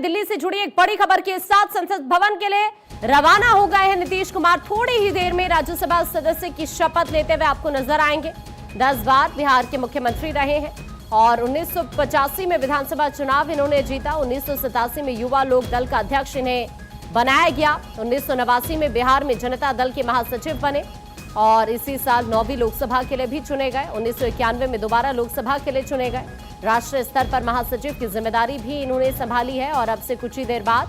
दिल्ली से जुड़ी एक बड़ी खबर के साथ संसद भवन के लिए रवाना हो गए हैं नीतीश कुमार। थोड़ी ही देर में राज्यसभा सदस्य की शपथ लेते हुए आपको नजर आएंगे। 10 बार बिहार के मुख्यमंत्री रहे हैं और 1985 में विधानसभा चुनाव इन्होंने जीता। 1987 में युवा लोक दल का अध्यक्ष इन्हें बनाया गया। 1989 में बिहार में जनता दल के महासचिव बने और इसी साल 9वीं लोकसभा के लिए भी चुने गए। 1991 में दोबारा लोकसभा के लिए चुने गए। राष्ट्रीय स्तर पर महासचिव की जिम्मेदारी भी इन्होंने संभाली है और अब से कुछ ही देर बाद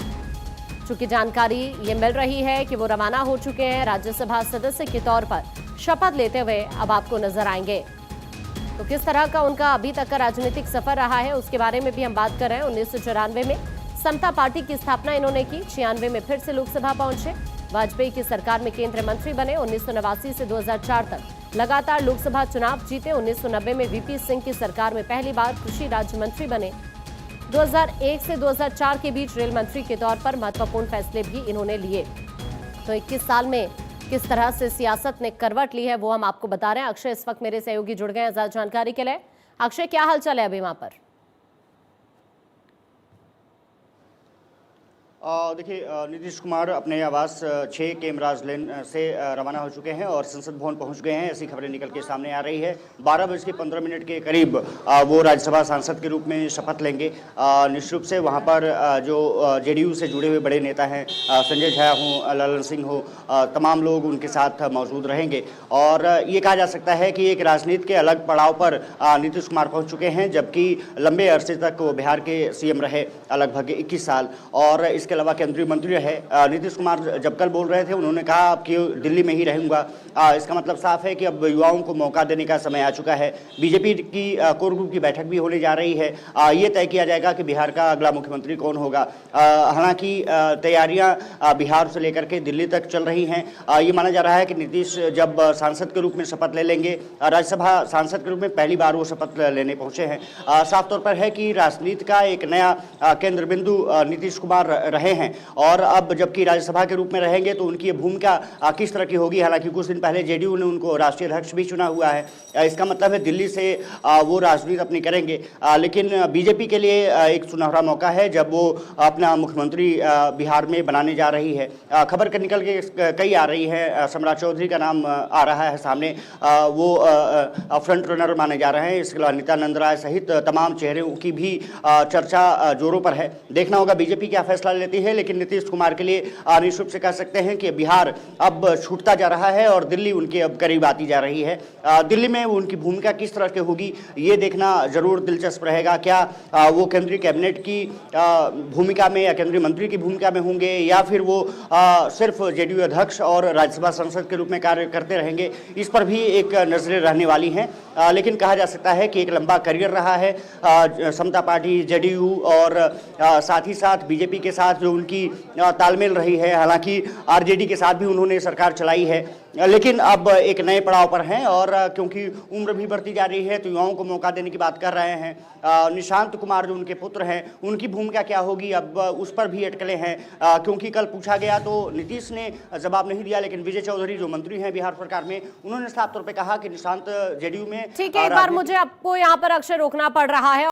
चूंकि जानकारी ये मिल रही है कि वो रवाना हो चुके हैं राज्यसभा सदस्य के तौर पर शपथ लेते हुए अब आपको नजर आएंगे। तो किस तरह का उनका अभी तक का राजनीतिक सफर रहा है उसके बारे में भी हम बात कर रहे हैं। 1994 में समता पार्टी की स्थापना इन्होंने की। 96 में फिर से लोकसभा पहुंचे। वाजपेयी की सरकार में केंद्रीय मंत्री बने। 1989 से 2004 तक लगातार लोकसभा चुनाव जीते। 1990 में वीपी सिंह की सरकार में पहली बार कृषि राज्य मंत्री बने। 2001 से 2004 के बीच रेल मंत्री के तौर पर महत्वपूर्ण फैसले भी इन्होंने लिए। तो 21 साल में किस तरह से सियासत ने करवट ली है वो हम आपको बता रहे हैं। अक्षय इस वक्त मेरे सहयोगी जुड़ गए हैं ज्यादा जानकारी के लिए। अक्षय, क्या हालचाल है अभी वहां पर? देखिए, नीतीश कुमार अपने आवास 6 के इमराज लेन से रवाना हो चुके हैं और संसद भवन पहुंच गए हैं। ऐसी खबरें निकल के सामने आ रही है। 12:15 के करीब वो राज्यसभा सांसद के रूप में शपथ लेंगे। निश्चित रूप से वहां पर जो जेडीयू से जुड़े हुए बड़े नेता हैं, संजय झा हो, ललन सिंह हो, तमाम लोग उनके साथ मौजूद रहेंगे। और ये कहा जा सकता है कि एक राजनीति के अलग पड़ाव पर नीतीश कुमार पहुँच चुके हैं, जबकि लंबे अरसे तक वो बिहार के सीएम रहे, लगभग 21 साल। और इसके अलावा केंद्रीय मंत्री रहे। नीतीश कुमार जब कल बोल रहे थे उन्होंने कहा कि दिल्ली में ही रहूंगा। इसका मतलब साफ है कि अब युवाओं को मौका देने का समय आ चुका है। बीजेपी की कोर ग्रुप की बैठक भी होने जा रही है। ये तय किया जाएगा कि बिहार का अगला मुख्यमंत्री कौन होगा। हालांकि तैयारियां बिहार से लेकर के दिल्ली तक चल रही हैं। ये माना जा रहा है कि नीतीश जब सांसद के रूप में शपथ ले लेंगे, राज्यसभा सांसद के रूप में पहली बार वो शपथ लेने पहुंचे हैं। साफ तौर पर है कि राजनीति का एक नया केंद्र बिंदु नीतीश कुमार रहे हैं और अब जबकि राज्यसभा के रूप में रहेंगे तो उनकी भूमिका किस तरह की होगी। हालांकि कुछ दिन पहले जेडीयू ने उनको राष्ट्रीय अध्यक्ष भी चुना हुआ है। इसका मतलब है दिल्ली से वो राजनीति अपनी करेंगे। लेकिन बीजेपी के लिए एक सुनहरा मौका है जब वो अपना मुख्यमंत्री बिहार में बनाने जा रही है। खबर निकल के कई आ रही है। सम्राट चौधरी का नाम आ रहा है सामने, वो फ्रंट रनर माने जा रहे हैं। इसके अलावा नित्यानंद राय सहित तमाम चेहरों की भी चर्चा जोरों पर है। देखना होगा बीजेपी क्या फैसला लेती है। लेकिन नीतीश कुमार के लिए निश्चित रूप से कह सकते हैं कि बिहार अब छूटता जा रहा है और दिल्ली उनके अब करीब आती जा रही है। दिल्ली में उनकी भूमिका किस तरह की होगी ये देखना जरूर दिलचस्प रहेगा। क्या वो केंद्रीय कैबिनेट की भूमिका में या केंद्रीय मंत्री की भूमिका में होंगे या फिर वो सिर्फ जेडीयू अध्यक्ष और राज्यसभा सांसद के रूप में कार्य करते रहेंगे, इस पर भी एक नजरें रहने वाली हैं। लेकिन कहा जा सकता है कि एक लंबा करियर रहा है समता पार्टी, जेडीयू और साथ ही साथ बीजेपी के साथ जो उनकी तालमेल रही है। हालांकि आरजेडी के साथ भी उन्होंने सरकार चलाई है, लेकिन अब एक नए पड़ाव पर हैं और क्योंकि उम्र भी बढ़ती जा रही है तो युवाओं को मौका देने की बात कर रहे हैं। निशांत कुमार जो उनके पुत्र हैं उनकी भूमिका क्या होगी, अब उस पर भी अटकलें हैं। क्योंकि कल पूछा गया तो नीतीश ने जवाब नहीं दिया, लेकिन विजय चौधरी जो मंत्री हैं बिहार सरकार में, उन्होंने साफ तौर पर कहा कि निशांत जेडीयू में। ठीक है, एक बार मुझे आपको यहाँ पर अक्षर रोकना पड़ रहा है।